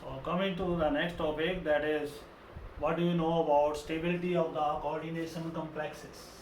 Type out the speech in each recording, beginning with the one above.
So coming to the next topic, that is, what do you know about stability of the coordination complexes?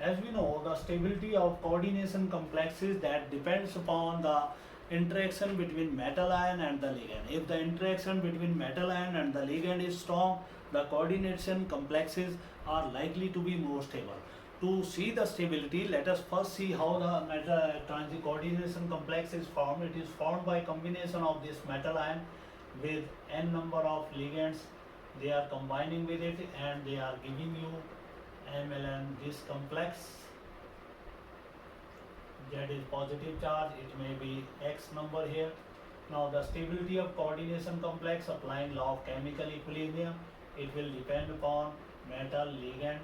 As we know, the stability of coordination complexes that depends upon the interaction between metal ion and the ligand. If the interaction between metal ion and the ligand is strong, the coordination complexes are likely to be more stable. To see the stability, let us first see how the metal transit coordination complex is formed. It is formed by combination of this metal ion with n number of ligands. They are combining with it and they are giving you MLN. This complex, that is positive charge, it may be X number here. Now the stability of coordination complex applying law of chemical equilibrium, it will depend upon metal ligand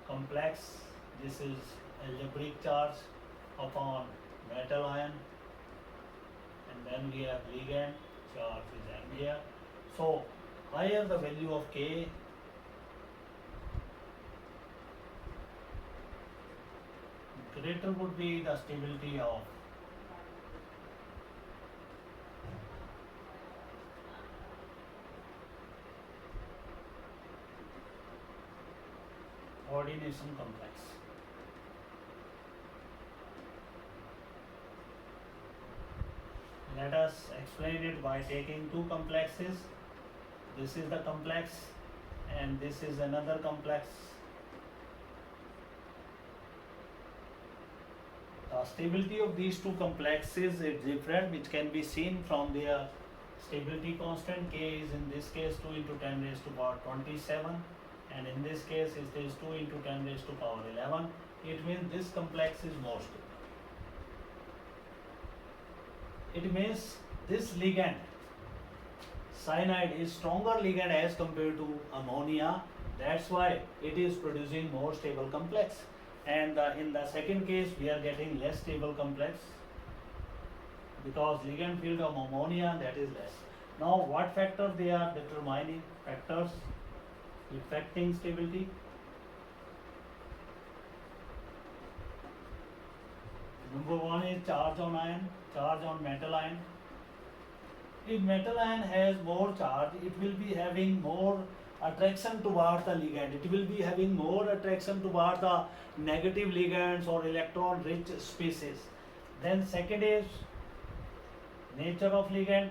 complex. This is algebraic charge upon metal ion, and then we have ligand charge is M here. So higher the value of K, greater would be the stability of coordination complex. Let us explain it by taking two complexes. This is the complex and this is another complex. The stability of these two complexes is different, which can be seen from their stability constant. K is in this case 2 into 10 raised to power 27, and in this case it is 2 into 10 raised to power 11. It means this complex is more stable. It means this ligand, cyanide, is stronger ligand as compared to ammonia. That's why it is producing more stable complex. And in the second case, we are getting less stable complex because ligand field of ammonia, that is less. Now, what factor they are determining? Factors affecting stability. Number one is charge on ion, charge on metal ion. If metal ion has more charge, it will be having more attraction towards the ligand. It will be having more attraction towards the negative ligands or electron rich species. Then second is nature of ligand.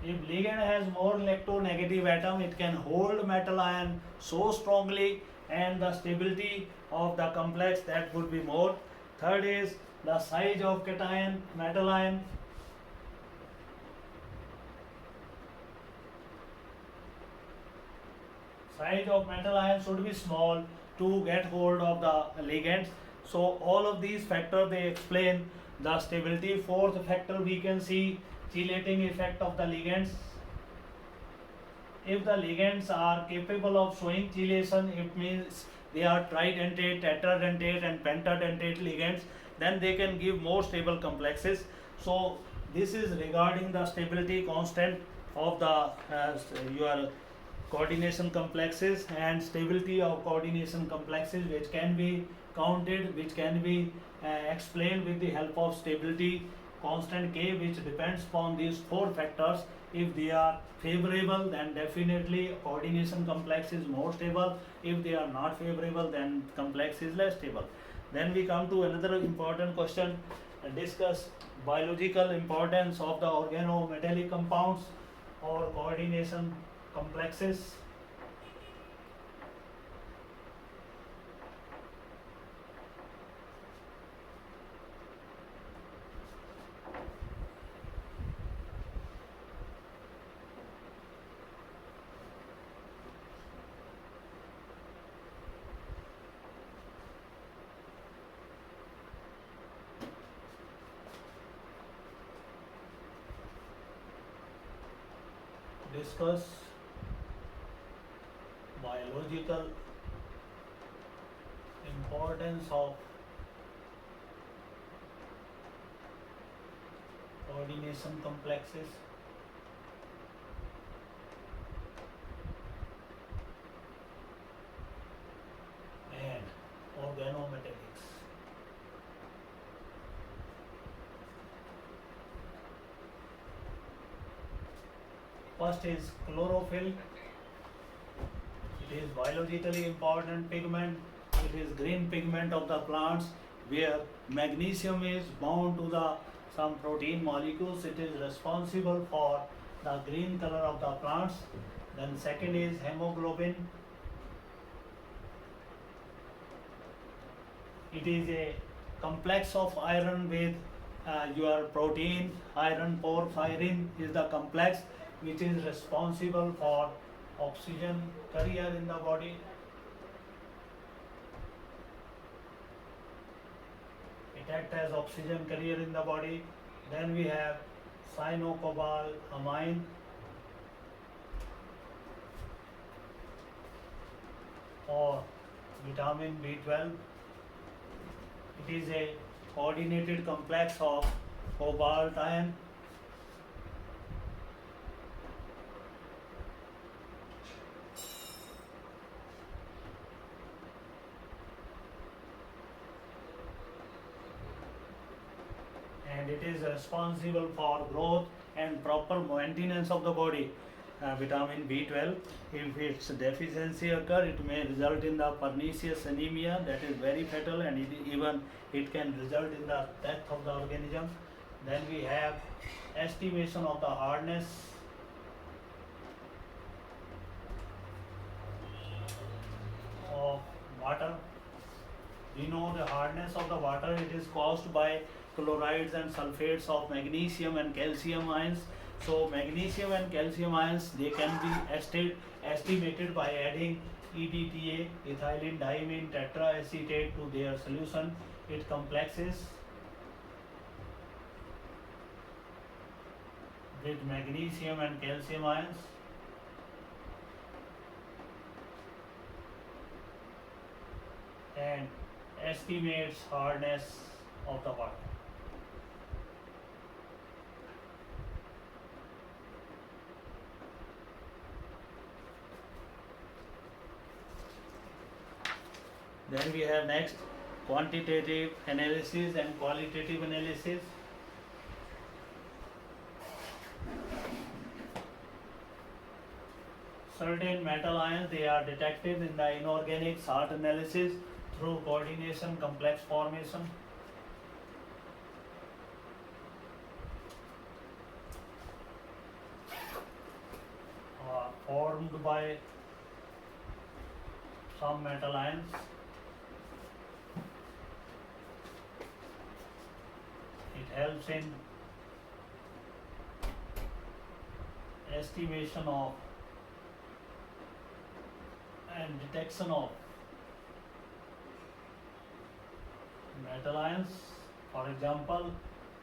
If ligand has more electronegative atom, it can hold metal ion so strongly, and the stability of the complex, that would be more. Third is the size of cation, metal ion. Size of metal ion should be small to get hold of the ligands. So all of these factors, they explain the stability. Fourth factor we can see, chelating effect of the ligands. If the ligands are capable of showing chelation, it means they are tridentate, tetradentate and pentadentate ligands, then they can give more stable complexes. So this is regarding the stability constant of the your coordination complexes and stability of coordination complexes, which can be counted, which can be explained with the help of stability constant K, which depends upon these four factors. If they are favorable, then definitely coordination complex is more stable. If they are not favorable, then complex is less stable. Then we come to another important question, discuss biological importance of the organometallic compounds or coordination complexes. discuss biological importance of coordination complexes and organometallics. First is chlorophyll. It is biologically important pigment. It is green pigment of the plants where magnesium is bound to the some protein molecules. It is responsible for the green color of the plants. Then second is hemoglobin. It is a complex of iron with your protein. Iron porphyrin is the complex which is responsible for oxygen carrier in the body. It acts as oxygen carrier in the body. Then we have cyanocobalamin. Or vitamin B12. It is a coordinated complex of cobalt ion, and it is responsible for growth and proper maintenance of the body. Vitamin B12, if its deficiency occur, it may result in the pernicious anemia that is very fatal, and it can result in the death of the organism. Then we have estimation of the hardness of water. We know the hardness of the water, it is caused by chlorides and sulfates of magnesium and calcium ions. So magnesium and calcium ions, they can be estimated by adding EDTA, ethylene diamine tetraacetate, to their solution. It complexes with magnesium and calcium ions. And estimates hardness of the water. Then we have next quantitative analysis and qualitative analysis. Certain metal ions, they are detected in the inorganic salt analysis through coordination complex formation. Formed by some metal ions. It helps in estimation of and detection of metal ions. For example,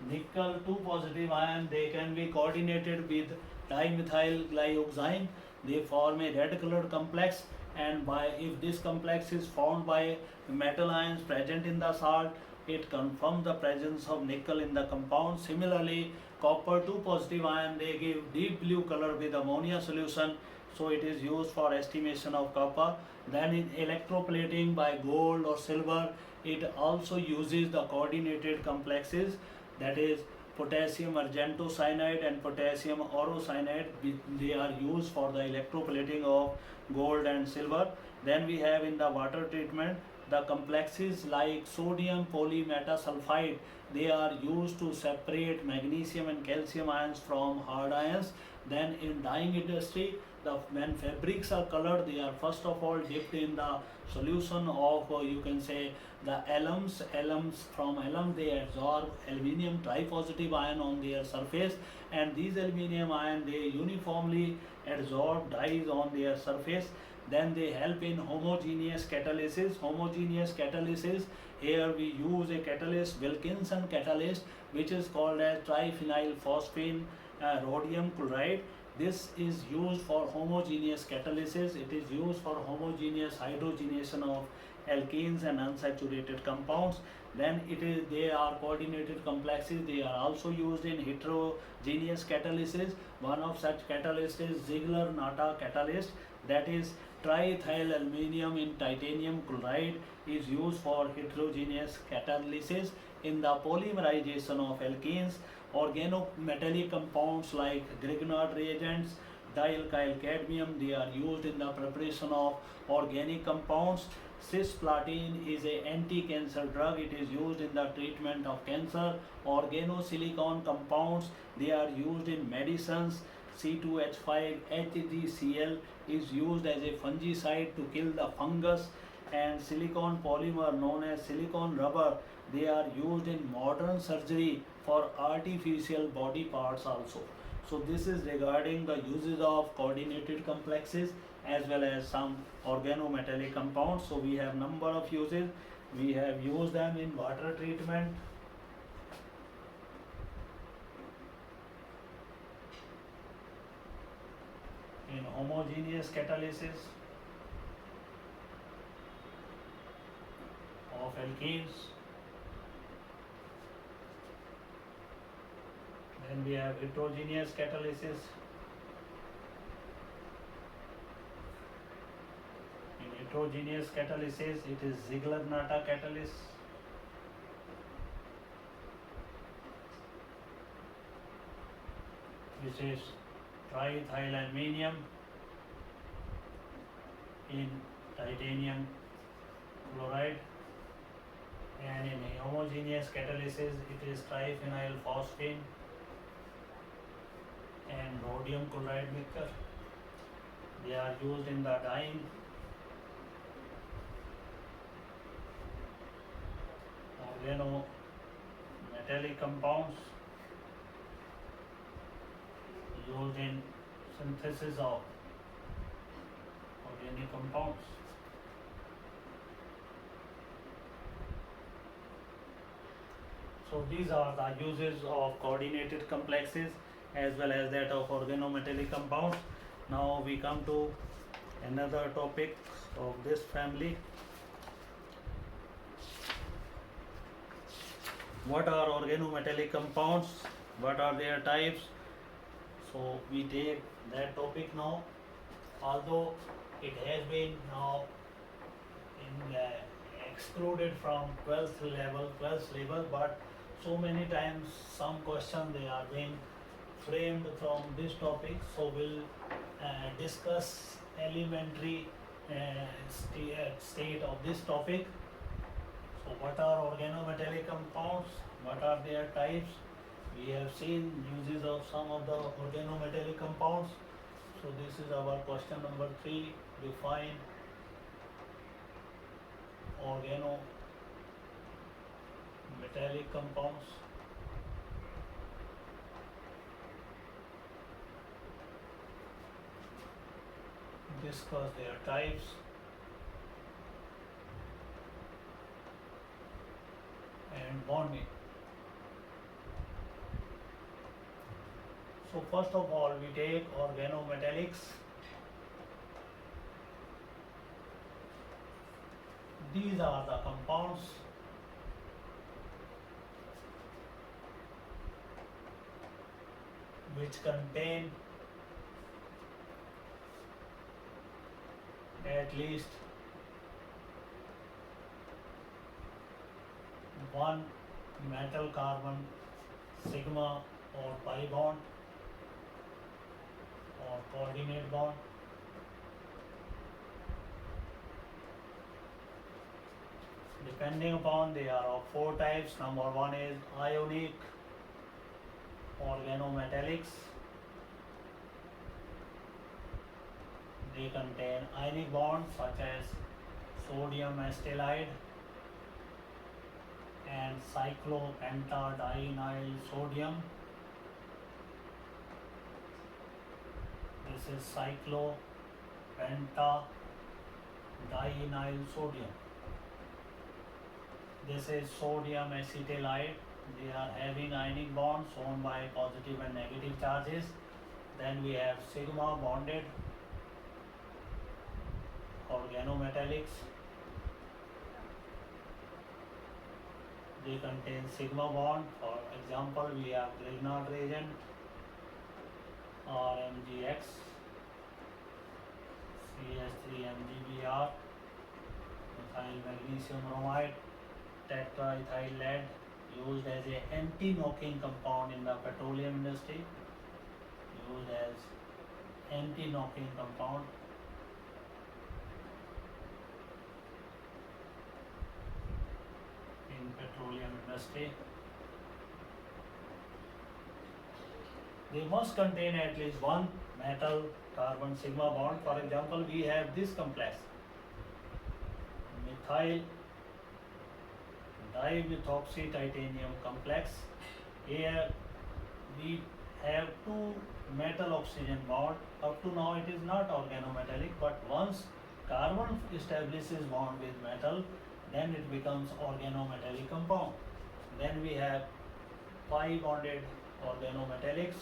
nickel 2 positive ion, they can be coordinated with dimethyl glyoxine. They form a red colored complex, and if this complex is formed by metal ions present in the salt, it confirms the presence of nickel in the compound. Similarly, copper 2 positive ion, they give deep blue color with ammonia solution, so it is used for estimation of copper. Then in electroplating by gold or silver, it also uses the coordinated complexes, that is potassium argentocyanide and potassium orocyanide. They are used for the electroplating of gold and silver. Then we have in the water treatment the complexes like sodium polymetasulfide. They are used to separate magnesium and calcium ions from hard ions. Then in dyeing industry, when fabrics are colored, they are first of all dipped in the solution of you can say the alums. From alum they absorb aluminium tripositive ion on their surface, and these aluminium ion, they uniformly absorb dyes on their surface. Then they help in homogeneous catalysis. Homogeneous catalysis, here we use a catalyst, Wilkinson catalyst, which is called as triphenyl phosphine rhodium chloride. This is used for homogeneous catalysis. It is used for homogeneous hydrogenation of alkenes and unsaturated compounds. Then they are coordinated complexes. They are also used in heterogeneous catalysis. One of such catalysts is Ziegler-Natta catalyst, that is triethyl aluminum in titanium chloride is used for heterogeneous catalysis. In the polymerization of alkenes, organometallic compounds like Grignard reagents, dialkyl cadmium, they are used in the preparation of organic compounds. Cisplatin is an anti-cancer drug. It is used in the treatment of cancer. Organosilicon compounds, they are used in medicines. C2H5 HgCl is used as a fungicide to kill the fungus. And silicon polymer known as silicon rubber, they are used in modern surgery for artificial body parts also. So this is regarding the uses of coordinated complexes as well as some organometallic compounds. So we have number of uses. We have used them in water treatment, in homogeneous catalysis of alkenes. Then we have heterogeneous catalysis. In heterogeneous catalysis, it is Ziegler-Natta catalyst. Which is triethyl aluminum in titanium chloride. And in a homogeneous catalysis, it is triphenyl phosphine and rhodium chloride mixture. They are used in the dyeing. Organometallic compounds used in synthesis of organic compounds. So these are the uses of coordinated complexes as well as that of organometallic compounds. Now we come to another topic of this family. What are organometallic compounds? What are their types? So we take that topic now. Although it has been now excluded from 12th level, but so many times some questions they are being framed from this topic. So we'll discuss elementary state of this topic. So what are organometallic compounds? What are their types? We have seen uses of some of the organometallic compounds. So this is our question number 3. Define organometallic compounds. Discuss their types. And bonding. So first of all, we take organometallics. These are the compounds which contain at least one metal carbon sigma or pi bond or coordinate bond. Depending upon, they are of 4 types. Number 1 is ionic organometallics. They contain ionic bonds such as sodium acetylide and cyclopentadienyl sodium. This is cyclopentadienyl sodium. This is sodium acetylide. They are having ionic bonds shown by positive and negative charges. Then we have sigma bonded organometallics. They contain sigma bond. For example, we have Grignard reagent or MgX, CH3MgBr, methyl magnesium bromide, tetraethyl lead, used as a anti-knocking compound in the petroleum industry. Used as anti-knocking compound. In petroleum industry. They must contain at least one metal carbon sigma bond. For example, we have this complex, methyl dimethoxy titanium complex. Here we have two metal oxygen bond. Up to now it is not organometallic, but once carbon establishes bond with metal, then it becomes organometallic compound. Then we have pi bonded organometallics.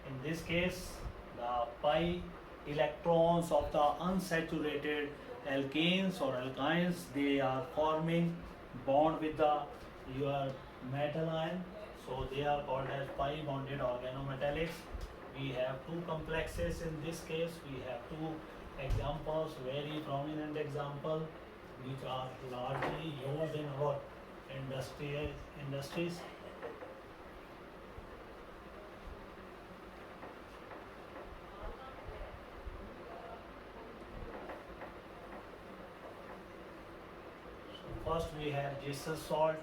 In this case, the pi electrons of the unsaturated alkanes or alkynes, they are forming bond with the your metal ion, so they are called as pi bonded organometallics. We have two complexes in this case. We have two examples, very prominent example, which are largely used in our industries. First we have Jesus salt.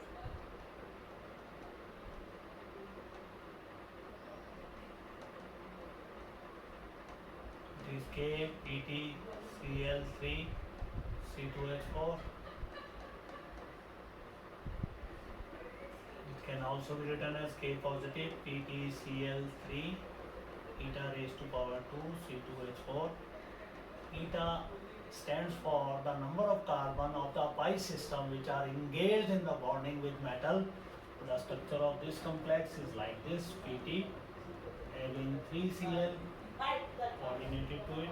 It is KPtCl3 C2H4. It can also be written as K positive PtCl3 eta raised to power 2 C2H4. Eta stands for the number of carbon of the pi system which are engaged in the bonding with metal. The structure of this complex is like this: Pt having 3 Cl coordinated to it.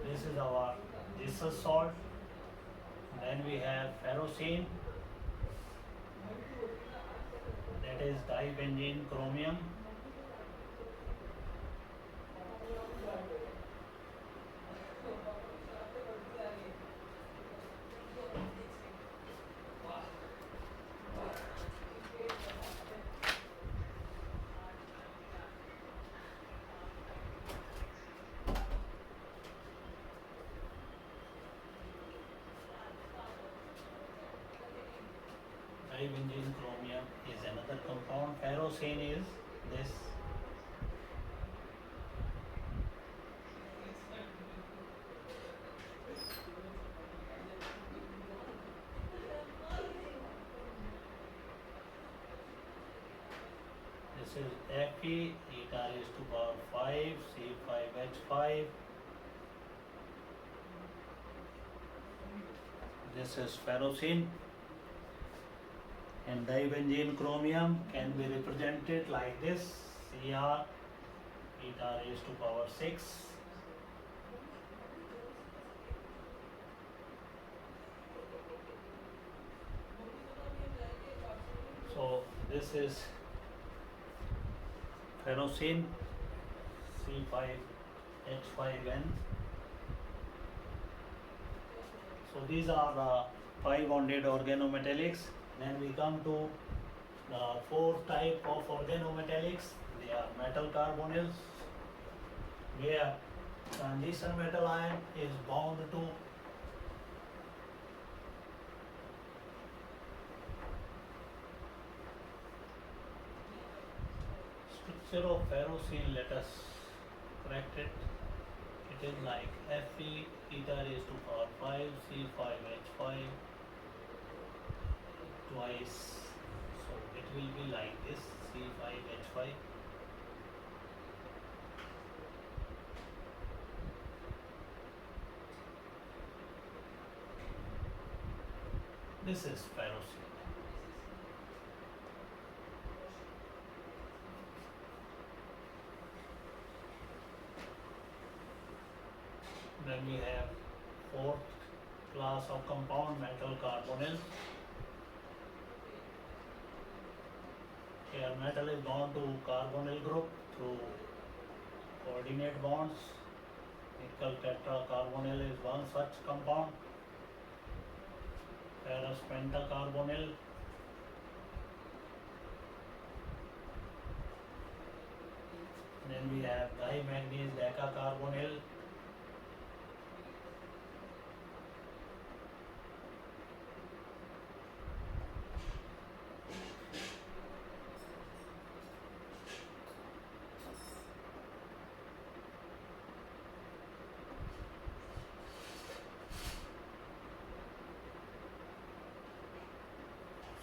This is our Jesus salt. Then we have ferrocene, that is dibenzene chromium. Dibenzene chromium is another compound. Ferrocene is this. This is Fe, eta raised to power 5, C5H5. This is ferrocene. And dibenzene chromium can be represented like this: Cr eta raised to power 6. So this is ferrocene, C5H5N. So these are the pi bonded organometallics. Then we come to the fourth type of organometallics. They are metal carbonyls, where transition metal ion is bound to structure of ferrocene. Let us correct it. It is like Fe eta raised to power 5 C5H5 twice. So it will be like this: C5H5. This is ferrocene. Then we have fourth class of compound, metal carbonyls. Here metal is bound to carbonyl group through coordinate bonds. Nickel tetracarbonyl is one such compound. Ferrous pentacarbonyl. Then we have dimanganese decacarbonyl.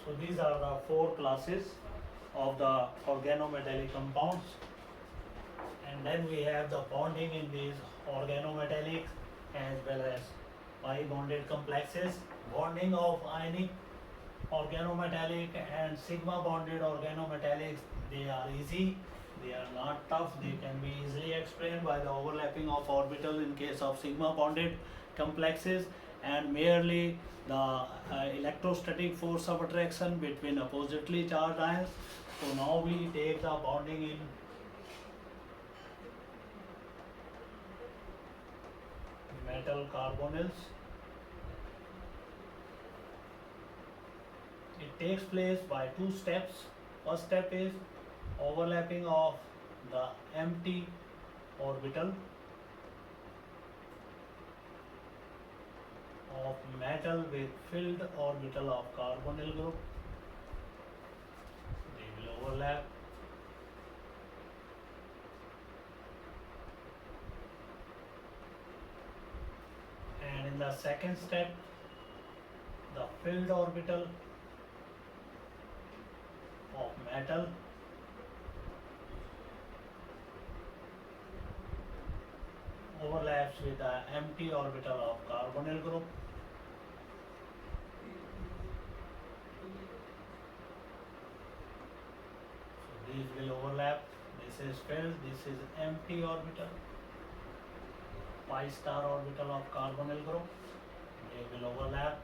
So these are the four classes of the organometallic compounds. And then we have the bonding in these organometallics as well as pi-bonded complexes. Bonding of ionic organometallic and sigma bonded organometallics, they are easy, they are not tough, they can be easily explained by the overlapping of orbital in case of sigma bonded complexes, and merely the electrostatic force of attraction between oppositely charged ions. So now we take the bonding in metal carbonyls. It takes place by two steps. First step is overlapping of the empty orbital of metal with filled orbital of carbonyl group. They will overlap. And in the second step, the filled orbital of metal overlaps with the empty orbital of carbonyl group. So these will overlap. This is filled, this is empty orbital. Pi star orbital of carbonyl group. They will overlap.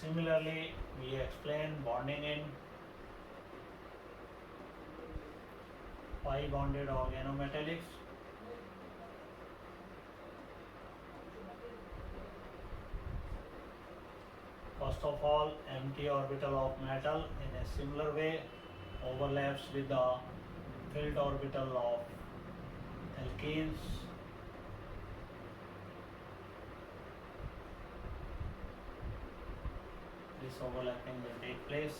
Similarly, we explain bonding in pi bonded organometallics. First of all, empty orbital of metal in a similar way overlaps with the filled orbital of alkenes. This overlapping will take place.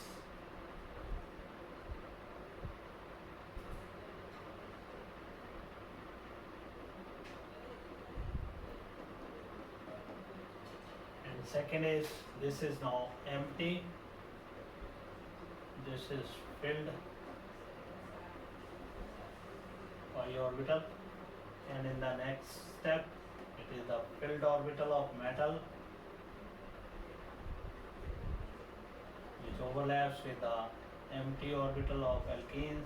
And second is, this is now empty, this is filled pi orbital, and in the next step it is the filled orbital of metal which overlaps with the empty orbital of alkenes.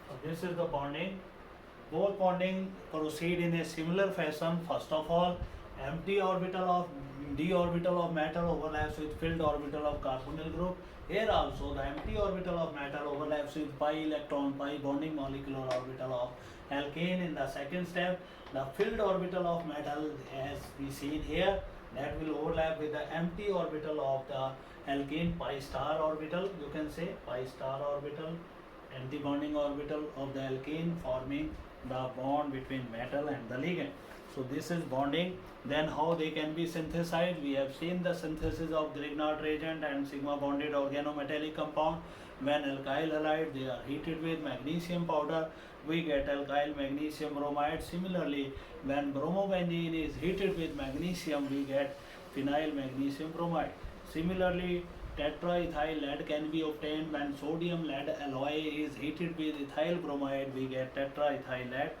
So this is the bonding. Both bonding proceed in a similar fashion. First of all, empty orbital of d orbital of metal overlaps with filled orbital of carbonyl group. Here also the empty orbital of metal overlaps with pi electron, pi bonding molecular orbital of alkane. In the second step, the filled orbital of metal, as we seen here, that will overlap with the empty orbital of the alkane, pi star orbital, you can say pi star orbital, anti-bonding orbital of the alkane, forming the bond between metal and the ligand. So this is bonding. Then how they can be synthesized? We have seen the synthesis of Grignard reagent and sigma bonded organometallic compound. When alkyl halide, they are heated with magnesium powder, we get alkyl magnesium bromide. Similarly, when bromobenzene is heated with magnesium, we get phenyl magnesium bromide. Similarly, tetraethyl lead can be obtained when sodium lead alloy is heated with ethyl bromide, we get tetraethyl lead.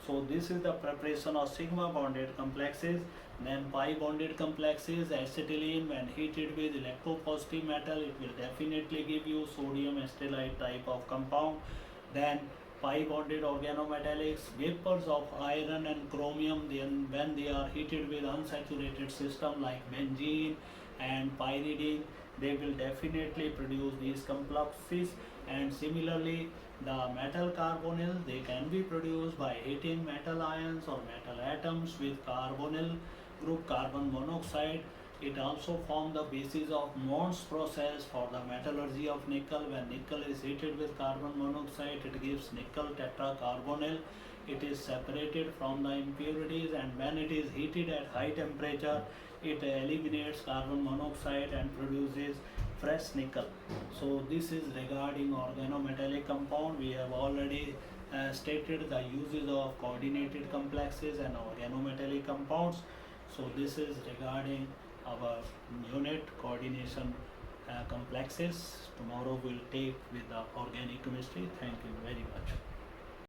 So this is the preparation of sigma bonded complexes. Then pi bonded complexes, acetylene when heated with electropositive metal, it will definitely give you sodium acetylide type of compound. Then pi bonded organometallics, vapors of iron and chromium, then when they are heated with unsaturated system like benzene and pyridine, they will definitely produce these complexes. And similarly, the metal carbonyl, they can be produced by heating metal ions or metal atoms with carbonyl group carbon monoxide. It also forms the basis of Mond's process for the metallurgy of nickel. When nickel is heated with carbon monoxide, it gives nickel tetracarbonyl. It is separated from the impurities, and when it is heated at high temperature, it eliminates carbon monoxide and produces fresh nickel. So this is regarding organometallic compound. We have already stated the uses of coordinated complexes and organometallic compounds. So this is regarding our unit coordination complexes. Tomorrow we'll take with the organic chemistry. Thank you very much.